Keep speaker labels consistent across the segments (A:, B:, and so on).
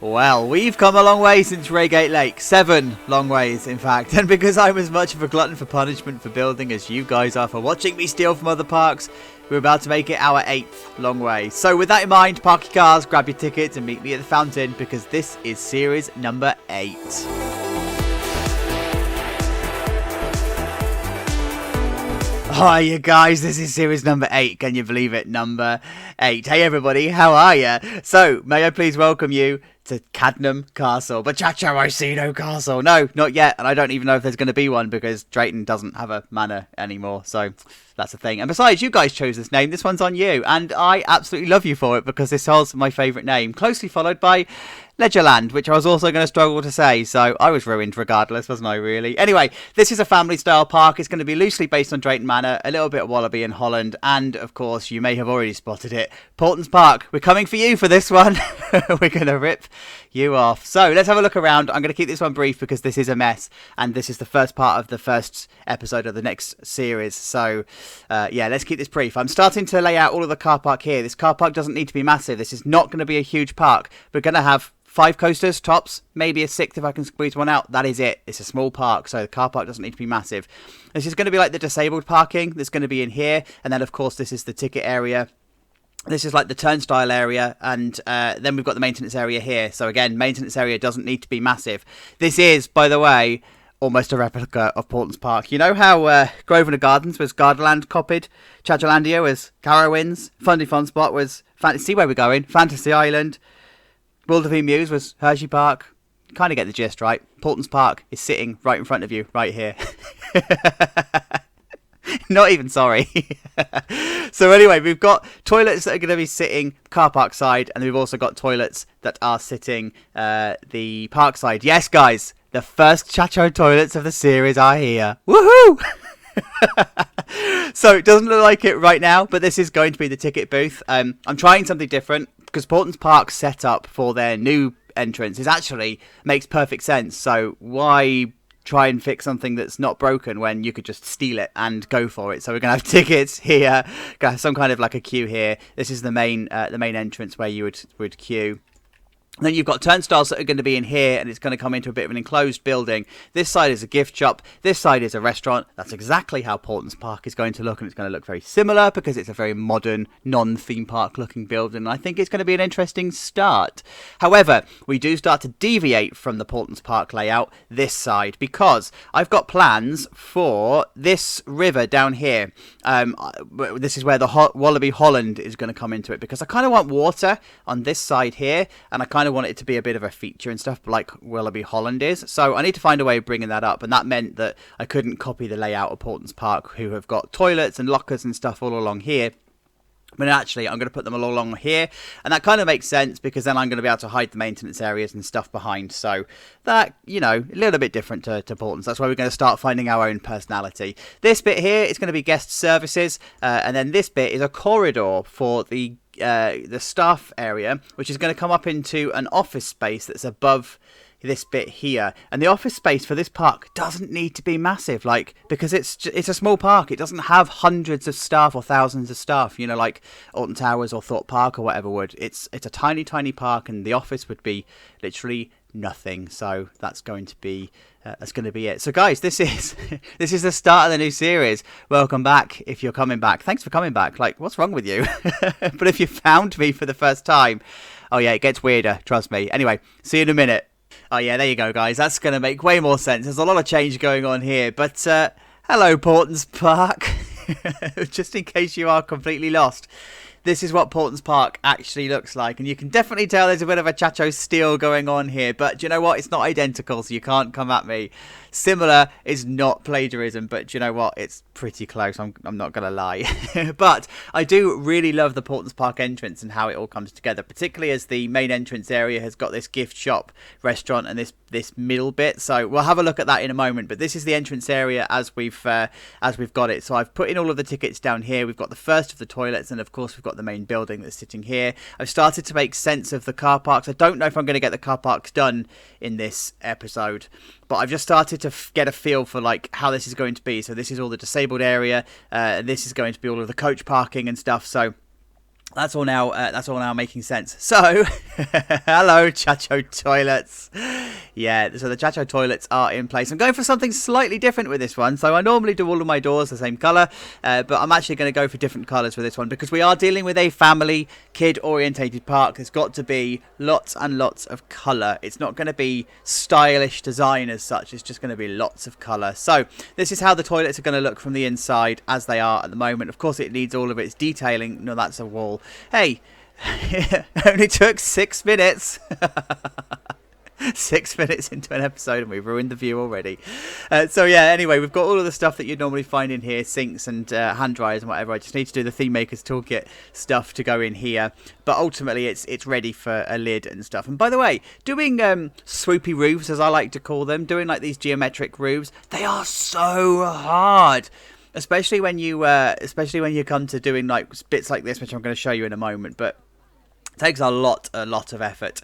A: Well, we've come a long way since Reigate Lake. 7 long ways, in fact. And because I'm as much of a glutton for punishment for building as you guys are for watching me steal from other parks, we're about to make it our 8th long way. So with that in mind, park your cars, grab your tickets and meet me at the fountain because this is series number 8. Hi you guys, this is series number 8, can you believe it, number 8. Hey everybody, how are ya? So, may I please welcome you to Cadnham Castle, but Chacho, I see no castle. No, not yet, and I don't even know if there's going to be one because Drayton doesn't have a manor anymore, so that's the thing. And besides, you guys chose this name, this one's on you, and I absolutely love you for it because this is my favourite name, closely followed by Legoland, which I was also going to struggle to say, so I was ruined regardless, wasn't I, really? Anyway, this is a family-style park. It's going to be loosely based on Drayton Manor, a little bit of Wallibi and Holland, and, of course, you may have already spotted it, Paulton's Park. We're coming for you for this one. We're going to rip you off. So, let's have a look around. I'm going to keep this one brief because this is a mess, and this is the first part of the first episode of the next series. So, yeah, let's keep this brief. I'm starting to lay out all of the car park here. This car park doesn't need to be massive. This is not going to be a huge park. We're going to have 5 coasters, tops, maybe a 6th if I can squeeze one out. That is it. It's a small park, so the car park doesn't need to be massive. This is going to be like the disabled parking that's going to be in here. And then, of course, this is the ticket area. This is like the turnstile area. And then we've got the maintenance area here. So, again, maintenance area doesn't need to be massive. This is, by the way, almost a replica of Paulton's Park. You know how Grosvenor Gardens was Gardaland copied? Chachalandia was Carowinds. Fundy Fun Spot was See where we're going? Fantasy Island. Wilderby Mews was Hershey Park. You kind of get the gist, right? Paulton's Park is sitting right in front of you, right here. Not even sorry. So anyway, we've got toilets that are going to be sitting car park side, and we've also got toilets that are sitting the park side. Yes, guys, the first Chacho toilets of the series are here. Woohoo! So it doesn't look like it right now, but this is going to be the ticket booth. I'm trying something different because Paulton's Park setup for their new entrance actually makes perfect sense. So why try and fix something that's not broken when you could just steal it and go for it? So we're gonna have tickets here, gonna have some kind of like a queue here. This is the main entrance where you would queue. Then you've got turnstiles that are going to be in here, and it's going to come into a bit of an enclosed building. This side is a gift shop. This side is a restaurant. That's exactly how Paulton's Park is going to look, and it's going to look very similar because it's a very modern, non-theme park looking building. And I think it's going to be an interesting start. However, we do start to deviate from the Paulton's Park layout this side because I've got plans for this river down here. This is where the Wallibi Holland is going to come into it because I kind of want water on this side here, and I kind of want it to be a bit of a feature and stuff like Wallibi Holland is. So I need to find a way of bringing that up, and that meant that I couldn't copy the layout of Paulton's Park, who have got toilets and lockers and stuff all along here. But actually, I'm going to put them all along here, and that kind of makes sense because then I'm going to be able to hide the maintenance areas and stuff behind. So that, you know, a little bit different to Paulton's. That's why we're going to start finding our own personality. This bit here is going to be guest services, and then this bit is a corridor for the staff area, which is going to come up into an office space that's above this bit here. And the office space for this park doesn't need to be massive, like, because it's a small park. It doesn't have hundreds of staff or thousands of staff, you know, like Alton Towers or Thorpe Park or whatever would. It's a tiny park, and the office would be literally nothing. So that's going to be it. So guys, this is the start of the new series. Welcome back if you're coming back. Thanks for coming back. Like, what's wrong with you? But if you found me for the first time, oh yeah, it gets weirder, trust me. Anyway, see you in a minute. Oh yeah, there you go, guys. That's going to make way more sense. There's a lot of change going on here. But hello, Paulton's Park. Just in case you are completely lost, this is what Paulton's Park actually looks like. And you can definitely tell there's a bit of a Chacho steal going on here. But do you know what? It's not identical, so you can't come at me. Similar is not plagiarism, but do you know what? It's pretty close. I'm not going to lie. But I do really love the Paulton's Park entrance and how it all comes together, particularly as the main entrance area has got this gift shop, restaurant, and this middle bit. So we'll have a look at that in a moment. But this is the entrance area as we've got it. So I've put in all of the tickets down here. We've got the first of the toilets, and of course we've got the main building that's sitting here. I've started to make sense of the car parks. I don't know if I'm going to get the car parks done in this episode, but I've just started to get a feel for like how this is going to be. So this is all the disabled area, this is going to be all of the coach parking and stuff. So That's all now. That's all now making sense. So, hello, Chacho toilets. Yeah, so the Chacho toilets are in place. I'm going for something slightly different with this one. So I normally do all of my doors the same colour, but I'm actually going to go for different colours with this one because we are dealing with a family, kid-orientated park. There's got to be lots and lots of colour. It's not going to be stylish design as such. It's just going to be lots of colour. So this is how the toilets are going to look from the inside as they are at the moment. Of course, it needs all of its detailing. No, that's a wall. Hey, it only took 6 minutes. 6 minutes into an episode and we've ruined the view already. So yeah, anyway, we've got all of the stuff that you'd normally find in here, sinks and hand dryers and whatever. I just need to do the Theme Makers Toolkit stuff to go in here, but ultimately it's ready for a lid and stuff. And by the way, doing swoopy roofs, as I like to call them, doing like these geometric roofs, they are so hard. Especially when you come to doing like bits like this, which I'm going to show you in a moment, but takes a lot of effort.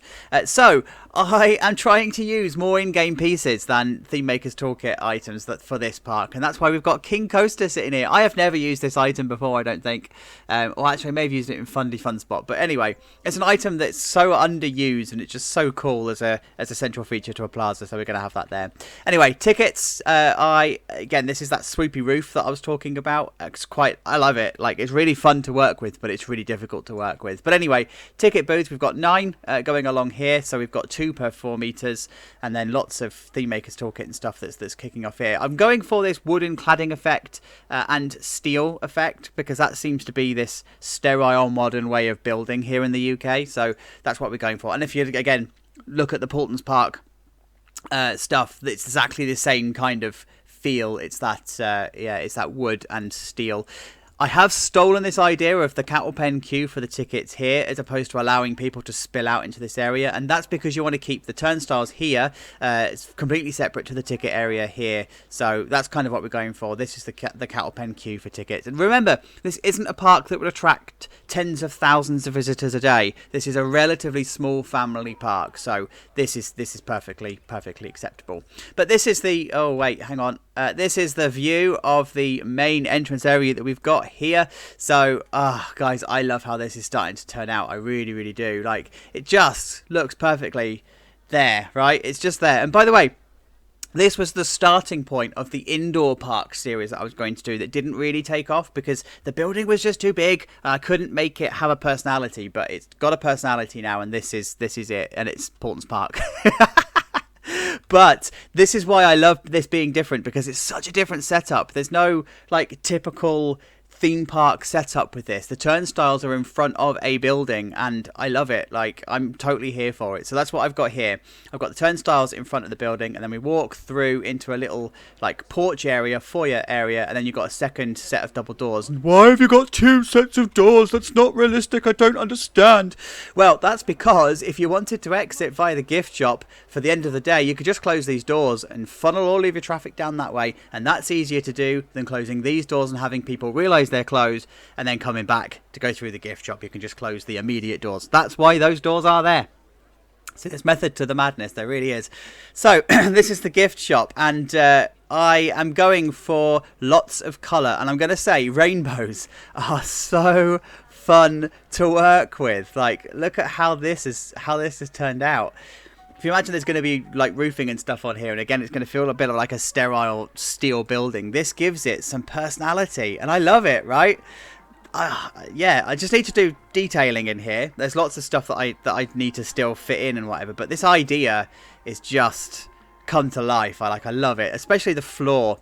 A: So I am trying to use more in-game pieces than Theme Makers Toolkit items for this park, and that's why we've got King Coaster sitting here. I have never used this item before, I don't think. Or actually, I may have used it in Fundy Fun Spot. But anyway, it's an item that's so underused, and it's just so cool as a central feature to a plaza. So we're going to have that there. Anyway, tickets. Again, this is that swoopy roof that I was talking about. I love it. Like, it's really fun to work with, but it's really difficult to work with. But anyway, ticket booths, we've got 9 going along here, so we've got 2 per 4 meters, and then lots of Theme Makers Toolkit and stuff that's kicking off here. I'm going for this wooden cladding effect and steel effect because that seems to be this sterile modern way of building here in the UK, so that's what we're going for. And if you again look at the Paultons Park stuff, it's exactly the same kind of feel. It's that it's that wood and steel. I have stolen this idea of the cattle pen queue for the tickets here, as opposed to allowing people to spill out into this area, and that's because you want to keep the turnstiles here. It's completely separate to the ticket area here, so that's kind of what we're going for. This is the cattle pen queue for tickets. And remember, this isn't a park that would attract tens of thousands of visitors a day. This is a relatively small family park, so this is perfectly acceptable. But this is the this is the view of the main entrance area that we've got here. So guys, I love how this is starting to turn out. I really do. Like, it just looks perfectly there, right? It's just there. And by the way, this was the starting point of the indoor park series that I was going to do that didn't really take off because the building was just too big. I couldn't make it have a personality, but it's got a personality now, and this is it, and it's Paultons Park. But this is why I love this being different, because it's such a different setup. There's no like typical theme park setup with this. The turnstiles are in front of a building, and I love it. Like, I'm totally here for it. So that's what I've got here. I've got the turnstiles in front of the building, and then we walk through into a little like porch area, foyer area, and then you've got a second set of double doors. And why have you got 2 sets of doors? That's not realistic. I don't understand. Well, that's because if you wanted to exit via the gift shop for the end of the day, you could just close these doors and funnel all of your traffic down that way, and that's easier to do than closing these doors and having people realise they're closed and then coming back to go through the gift shop. You can just close the immediate doors. That's why those doors are there. So there's method to the madness, there really is. So this is the gift shop, and I am going for lots of colour, and I'm going to say rainbows are so fun to work with. Like, look at how this has turned out. If you imagine there's going to be like roofing and stuff on here, and again it's going to feel a bit like a sterile steel building, this gives it some personality, and I love it, right? Yeah, I just need to do detailing in here. There's lots of stuff that I need to still fit in and whatever, but this idea is just come to life. I love it, especially the floor.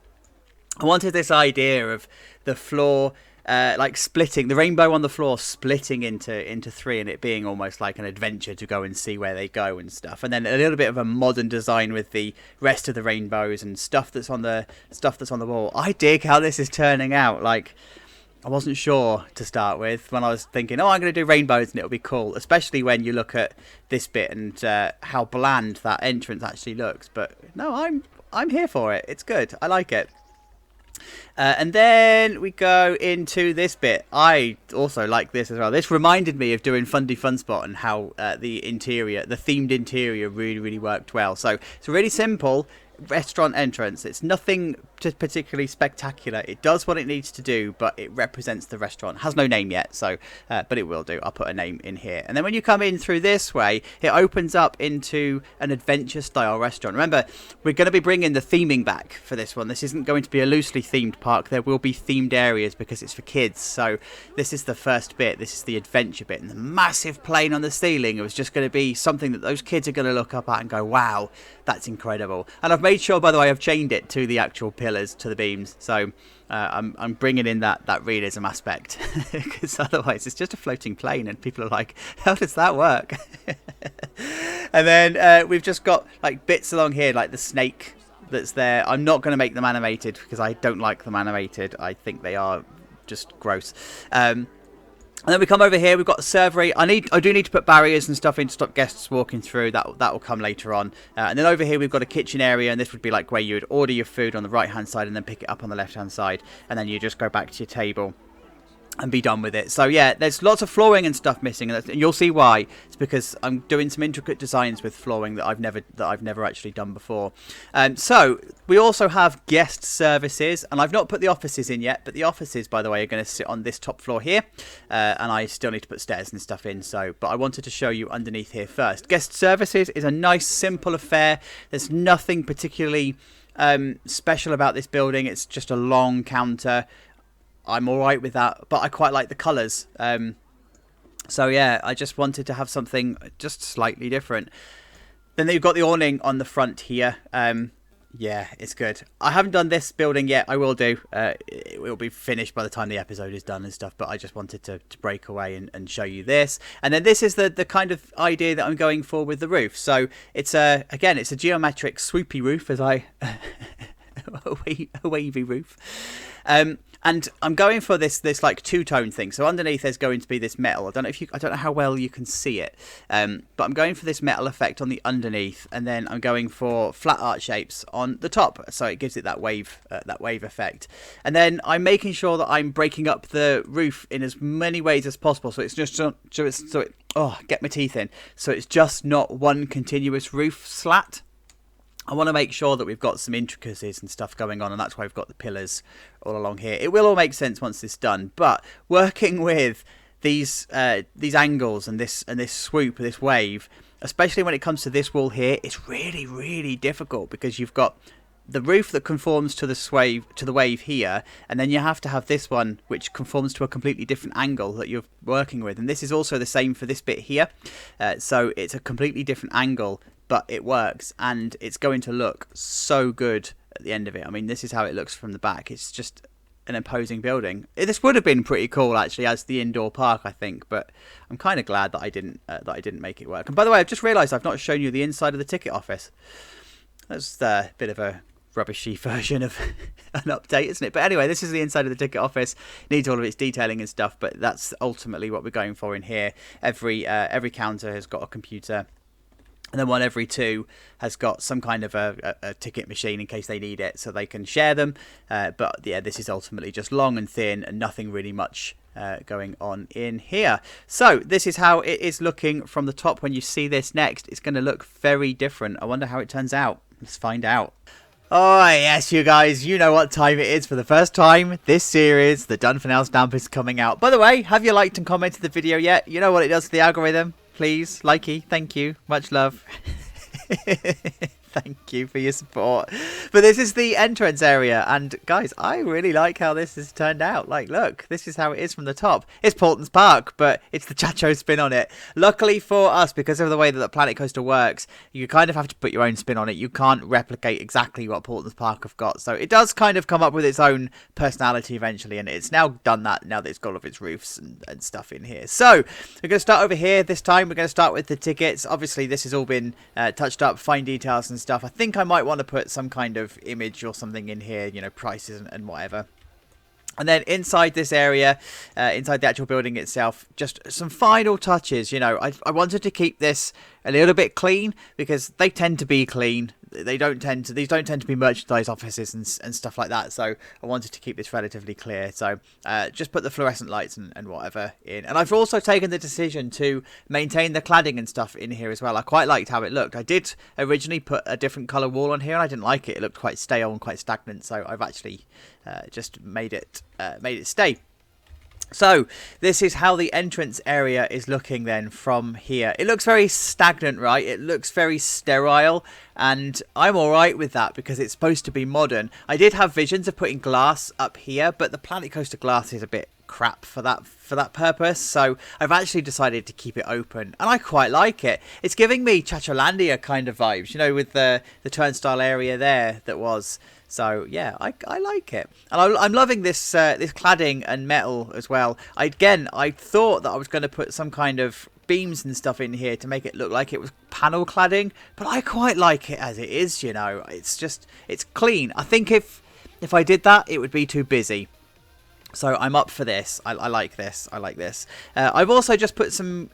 A: I wanted this idea of the floor like splitting, the rainbow on the floor splitting into 3, and it being almost like an adventure to go and see where they go and stuff. And then a little bit of a modern design with the rest of the rainbows and stuff that's on the wall. I dig how this is turning out. Like, I wasn't sure to start with when I was thinking, I'm going to do rainbows and it'll be cool, especially when you look at this bit and how bland that entrance actually looks. But no, I'm here for it. It's good. I like it. And then we go into this bit. I also like this as well. This reminded me of doing Fundy Fun Spot and how the themed interior really worked well. So it's a really simple restaurant entrance. It's nothing particularly spectacular. It does what it needs to do, but it represents the restaurant. Has no name yet, so but it will do. I'll put a name in here. And then when you come in through this way, it opens up into an adventure style restaurant. Remember, we're going to be bringing the theming back for this one. This isn't going to be a loosely themed park. There will be themed areas because it's for kids. So this is the first bit. This is the adventure bit. And the massive plane on the ceiling, it was just going to be something that those kids are going to look up at and go, wow, that's incredible. And I've made sure, by the way, I've chained it to the actual pillars, to the beams. So I'm bringing in that realism aspect, because otherwise it's just a floating plane and people are like, how does that work? And then we've just got like bits along here, like the snake that's there. I'm not going to make them animated because I don't like them animated. I think they are just gross. And then we come over here, we've got the servery. I do need to put barriers and stuff in to stop guests walking through. That will come later on. And then over here we've got a kitchen area, and this would be like where you would order your food on the right hand side and then pick it up on the left hand side, and then you just go back to your table and be done with it. So yeah, there's lots of flooring and stuff missing, and you'll see why. It's because I'm doing some intricate designs with flooring that I've never actually done before. So we also have guest services, and I've not put the offices in yet, but the offices, by the way, are going to sit on this top floor here, and I still need to put stairs and stuff in. So, but I wanted to show you underneath here first. Guest services is a nice, simple affair. There's nothing particularly special about this building. It's just a long counter. I'm alright with that, but I quite like the colours. So yeah, I just wanted to have something just slightly different. Then you've got the awning on the front here. Yeah, it's good. I haven't done this building yet. I will do. It will be finished by the time the episode is done and stuff, but I just wanted to break away and show you this. And then this is the kind of idea that I'm going for with the roof. So it's again, it's a geometric swoopy roof, as a wavy roof. And I'm going for this like two-tone thing. So underneath there's going to be this metal. I don't know how well you can see it, but I'm going for this metal effect on the underneath, and then I'm going for flat art shapes on the top, so it gives it that wave effect. And then I'm making sure that I'm breaking up the roof in as many ways as possible, so it's just get my teeth in. So it's just not one continuous roof slat. I want to make sure that we've got some intricacies and stuff going on, and that's why we've got the pillars all along here. It will all make sense once this is done, but working with these angles and this swoop, this wave, especially when it comes to this wall here, it's really, really difficult, because you've got the roof that conforms to the wave here, and then you have to have this one which conforms to a completely different angle that you're working with, and this is also the same for this bit here. So it's a completely different angle, but it works, and it's going to look so good at the end of it. I mean, this is how it looks from the back. It's just an imposing building. This would have been pretty cool actually as the indoor park, I think, but I'm kind of glad that I didn't make it work. And by the way, I've just realised I've not shown you the inside of the ticket office. That's a bit of a rubbishy version of an update, isn't it? But anyway, this is the inside of the ticket office. Needs all of its detailing and stuff, but that's ultimately what we're going for in here. Every counter has got a computer, and then one every two has got some kind of a ticket machine in case they need it, so they can share them. But yeah, this is ultimately just long and thin and nothing really much going on in here. So this is how it is looking from the top. When you see this next, it's going to look very different. I wonder how it turns out. Let's find out. Oh yes, you guys, you know what time it is. For the first time this series, the Done For Now stamp is coming out. By the way, have you liked and commented the video yet? You know what it does to the algorithm. Please, likey, thank you, much love. Thank you for your support. But this is the entrance area, and guys, I really like how this has turned out. Like, look, this is how it is from the top. It's Paulton's Park, but it's the Chacho spin on it. Luckily for us, because of the way that the Planet Coaster works, you kind of have to put your own spin on it. You can't replicate exactly what Paulton's Park have got, so it does kind of come up with its own personality eventually, and it's now done that now that it's got all of its roofs and stuff in here. So we're going to start over here. This time we're going to start with the tickets. Obviously this has all been touched up, fine details and stuff. I think I might want to put some kind of image or something in here, you know, prices and whatever. And then inside this area, inside the actual building itself, just some final touches. You know, I wanted to keep this a little bit clean because they tend to be clean. these don't tend to be merchandise offices and stuff like that. So I wanted to keep this relatively clear. So just put the fluorescent lights and whatever in. And I've also taken the decision to maintain the cladding and stuff in here as well. I quite liked how it looked. I did originally put a different colour wall on here, and I didn't like it. It looked quite stale and quite stagnant. So I've actually just made it stay. So this is how the entrance area is looking then from here. It looks very stagnant, right? It looks very sterile, and I'm alright with that because it's supposed to be modern. I did have visions of putting glass up here, but the Planet Coaster glass is a bit crap for that purpose, so I've actually decided to keep it open, and I quite like it. It's giving me Chacholandia kind of vibes, you know, with the turnstile area there that was. So yeah, I like it, and I'm loving this this cladding and metal as well. I thought that I was going to put some kind of beams and stuff in here to make it look like it was panel cladding, but I quite like it as it is. You know, it's clean. I think if I did that, it would be too busy. So I'm up for this. I like this. I like this. I've also just put some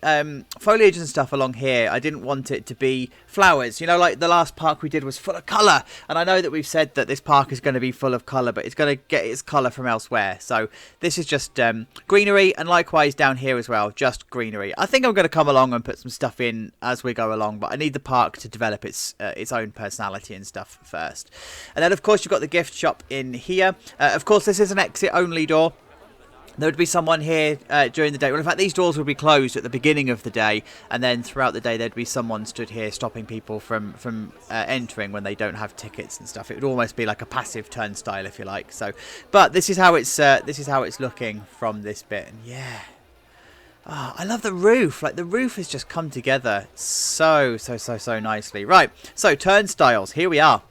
A: foliage and stuff along here. I didn't want it to be flowers. You know, like the last park we did was full of colour. And I know that we've said that this park is going to be full of colour, but it's going to get its colour from elsewhere. So this is just greenery, and likewise down here as well, just greenery. I think I'm going to come along and put some stuff in as we go along, but I need the park to develop its own personality and stuff first. And then, of course, you've got the gift shop in here. Of course, this is an exit-only door. There would be someone here during the day. Well, in fact, these doors would be closed at the beginning of the day, and then throughout the day there'd be someone stood here stopping people from entering when they don't have tickets and stuff. It would almost be like a passive turnstile, if you like. So, but this is how it's looking from this bit, and yeah. Oh, I love the roof. Like, the roof has just come together so nicely. Right, so turnstiles. Here we are.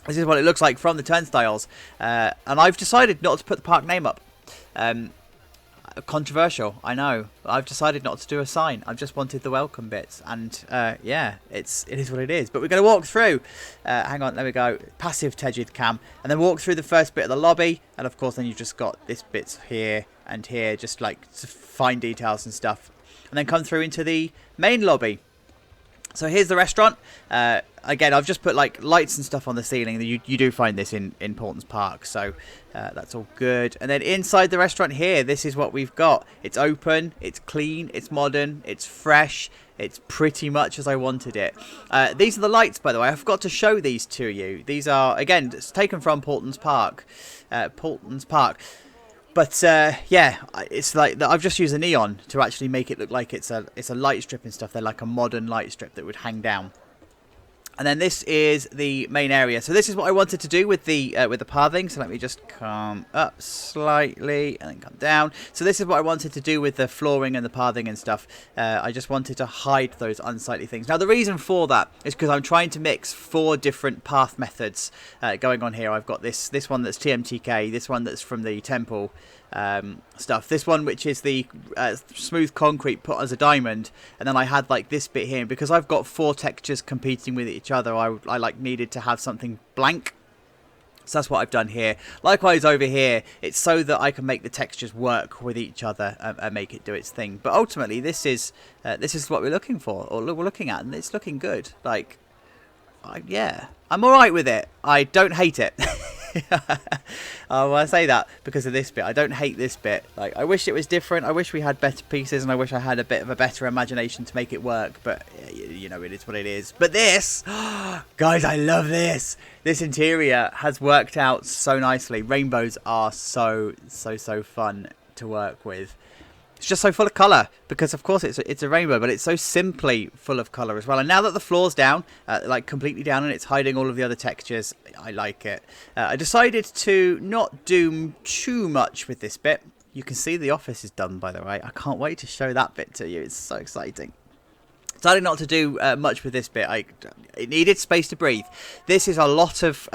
A: This is what it looks like from the turnstiles, and I've decided not to put the park name up. Controversial, I know. I've decided not to do a sign. I've just wanted the welcome bits, and yeah, it is what it is. But we're going to walk through. Hang on, there we go. Passive Tegid cam, and then walk through the first bit of the lobby, and of course then you've just got this bits here and here, just like fine details and stuff, and then come through into the main lobby. So here's the restaurant. Again, I've just put like lights and stuff on the ceiling. You do find this in Paulton's Park, so that's all good. And then inside the restaurant here, this is what we've got. It's open, it's clean, it's modern, it's fresh. It's pretty much as I wanted it. These are the lights, by the way. I forgot to show these to you. These are, again, it's taken from Paulton's Park. But yeah, it's like I've just used a neon to actually make it look like it's a light strip and stuff. They're like a modern light strip that would hang down. And then this is the main area. So this is what I wanted to do with the pathing. So let me just come up slightly and then come down. So this is what I wanted to do with the flooring and the pathing and stuff. I just wanted to hide those unsightly things. Now the reason for that is because I'm trying to mix 4 different path methods going on here. I've got this one that's TMTK, this one that's from the temple stuff, this one which is the smooth concrete put as a diamond, and then I had like this bit here. Because I've got 4 textures competing with each other, I like needed to have something blank. So that's what I've done here. Likewise over here, it's so that I can make the textures work with each other and make it do its thing. But ultimately, this is what we're looking for, or we're looking at, and it's looking good. Like, yeah, I'm all right with it. I don't hate it. Well, I say that because of this bit. I don't hate this bit. Like, I wish it was different. I wish we had better pieces, and I wish I had a bit of a better imagination to make it work. But you know, it is what it is. But this, guys, I love this. This interior has worked out so nicely. Rainbows are so fun to work with. It's just so full of colour, because of course it's a rainbow, but it's so simply full of colour as well. And now that the floor's down, like completely down, and it's hiding all of the other textures, I like it. I decided to not do too much with this bit. You can see the office is done, by the way. I can't wait to show that bit to you. It's so exciting. Decided not to do much with this bit. It needed space to breathe. This is a lot of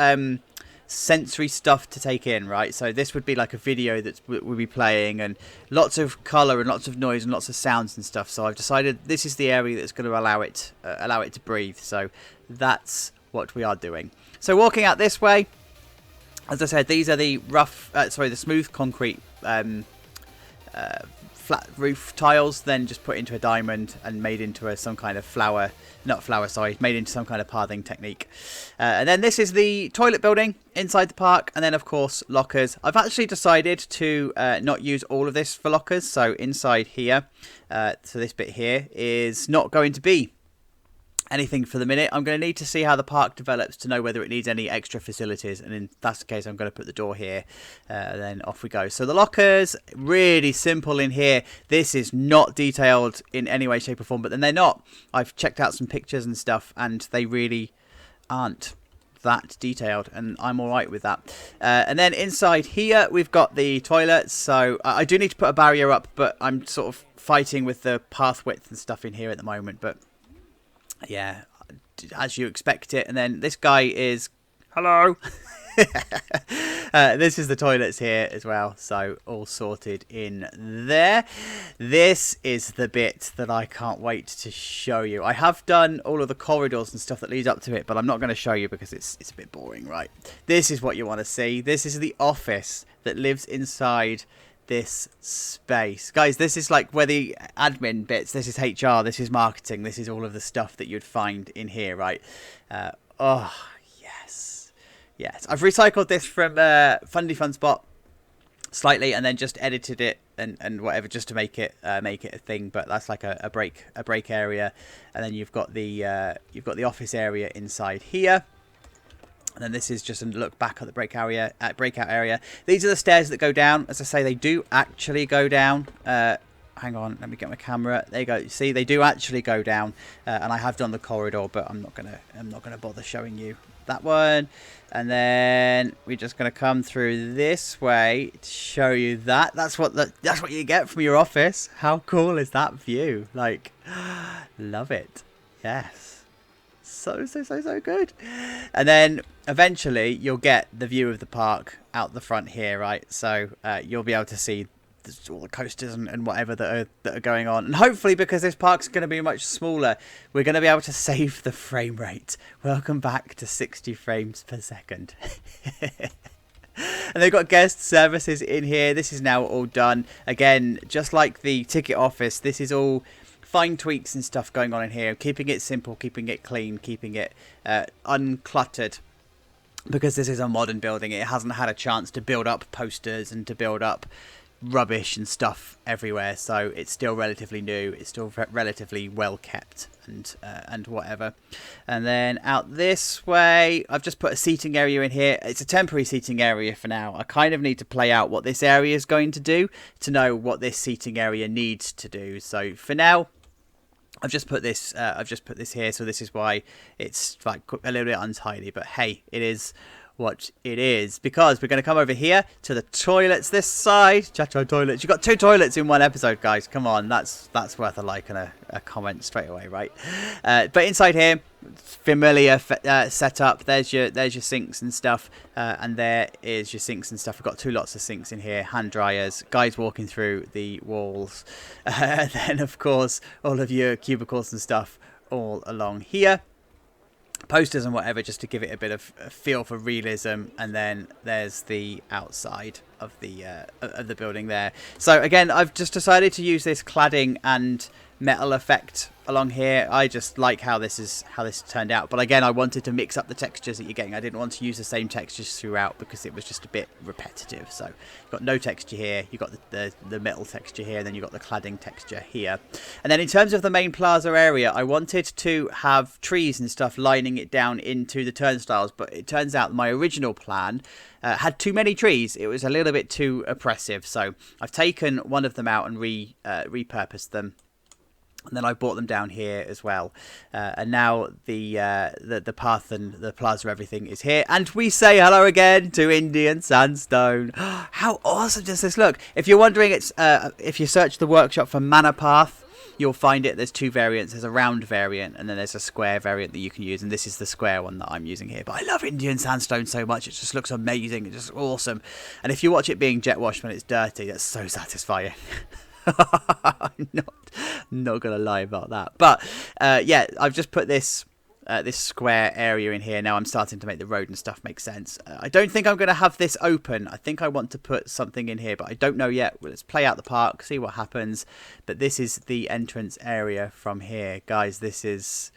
A: sensory stuff to take in, right? So this would be like a video that would be playing, and lots of color and lots of noise and lots of sounds and stuff. So I've decided this is the area that's going to allow it to breathe. So that's what we are doing. So walking out this way, as I said, these are the the smooth concrete flat roof tiles, then just put into a diamond and made into some kind of made into some kind of pathing technique. And then this is the toilet building inside the park, and then of course lockers. I've actually decided to not use all of this for lockers, so inside here, so this bit here is not going to be anything for the minute. I'm going to need to see how the park develops to know whether it needs any extra facilities, and if that's the case, I'm going to put the door here, then off we go. So the lockers, really simple in here. This is not detailed in any way, shape or form, but then they're not. I've checked out some pictures and stuff, and they really aren't that detailed, and I'm alright with that. And then inside here we've got the toilets, so I do need to put a barrier up, but I'm sort of fighting with the path width and stuff in here at the moment, but yeah, as you expect it. And then this guy is hello. This is the toilets here as well, so all sorted in there. This is the bit that I can't wait to show you. I have done all of the corridors and stuff that leads up to it, but I'm not going to show you because it's a bit boring, right? This is what you want to see. This is the office that lives inside this space, guys. This is like where the admin bits, this is HR, this is marketing, this is all of the stuff that you'd find in here, right? Oh yes, I've recycled this from Fundy Fun Spot slightly, and then just edited it and whatever, just to make it a thing. But that's like a break area, and then you've got the office area inside here. And then this is just a look back at the breakout area. These are the stairs that go down. As I say, they do actually go down. Hang on, let me get my camera. There you go. See, they do actually go down. And I have done the corridor, but I'm not gonna bother showing you that one. And then we're just gonna come through this way to show you that. That's what you get from your office. How cool is that view? Like, love it. Yes. So good. And then eventually you'll get the view of the park out the front here, right? So you'll be able to see all the coasters and whatever that are going on. And hopefully, because this park's going to be much smaller, we're going to be able to save the frame rate. Welcome back to 60 frames per second. And they've got guest services in here. This is now all done. Again, just like the ticket office, this is all fine tweaks and stuff going on in here, keeping it simple, keeping it clean, keeping it uncluttered, because this is a modern building. It hasn't had a chance to build up posters and to build up rubbish and stuff everywhere, so it's still relatively new, it's still relatively well kept and whatever. And then out this way, I've just put a seating area in here. It's a temporary seating area for now. I kind of need to play out what this area is going to do to know what this seating area needs to do. So for now, I've just put this here, so this is why it's like a little bit untidy, but hey, it is what it is, because we're going to come over here to the toilets this side. Chacho toilets. You've got 2 toilets in one episode, guys. Come on, that's worth a like and a comment straight away, right? But inside here, familiar setup. There's your sinks and stuff, and there is your sinks and stuff. We've got 2 lots of sinks in here, hand dryers, guys walking through the walls, and then of course all of your cubicles and stuff all along here. Posters and whatever, just to give it a bit of a feel for realism. And then there's the outside of the building there. So again, I've just decided to use this cladding and metal effect along here. I just like how this turned out, but again, I wanted to mix up the textures that you're getting. I didn't want to use the same textures throughout because it was just a bit repetitive. So you've got no texture here, you've got the metal texture here, and then you've got the cladding texture here. And then in terms of the main plaza area, I wanted to have trees and stuff lining it down into the turnstiles, but it turns out my original plan had too many trees. It was a little bit too oppressive, so I've taken one of them out and repurposed them. And then I brought them down here as well, and now the path and the plaza, everything is here. And we say hello again to Indian Sandstone. How awesome does this look? If you're wondering, it's if you search the workshop for Manor Path, you'll find it. There's 2 variants. There's a round variant, and then there's a square variant that you can use. And this is the square one that I'm using here. But I love Indian Sandstone so much. It just looks amazing. It's just awesome. And if you watch it being jet washed when it's dirty, that's so satisfying. I'm not gonna lie about that, but yeah, I've just put this this square area in here. Now I'm starting to make the road and stuff make sense. I don't think I'm going to have this open. I think I want to put something in here, but I don't know yet. Well, let's play out the park, see what happens. But this is the entrance area from here. Guys, this is...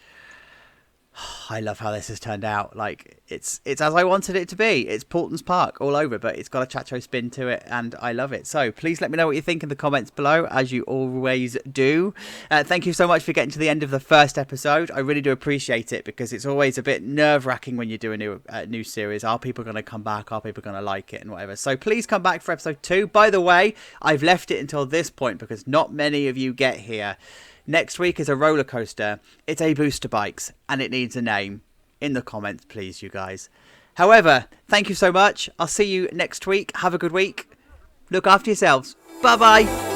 A: I love how this has turned out. Like, it's as I wanted it to be. It's Paulton's Park all over, but it's got a Chacho spin to it, and I love it. So please let me know what you think in the comments below, as you always do. Thank you so much for getting to the end of the first episode. I really do appreciate it, because it's always a bit nerve-wracking when you do a new series. Are people going to come back? Are people going to like it and whatever? So please come back for episode 2. By the way, I've left it until this point because not many of you get here. Next week is a roller coaster. It's a booster bikes, and it needs a name. In the comments, please, you guys. However, thank you so much. I'll see you next week. Have a good week. Look after yourselves. Bye-bye.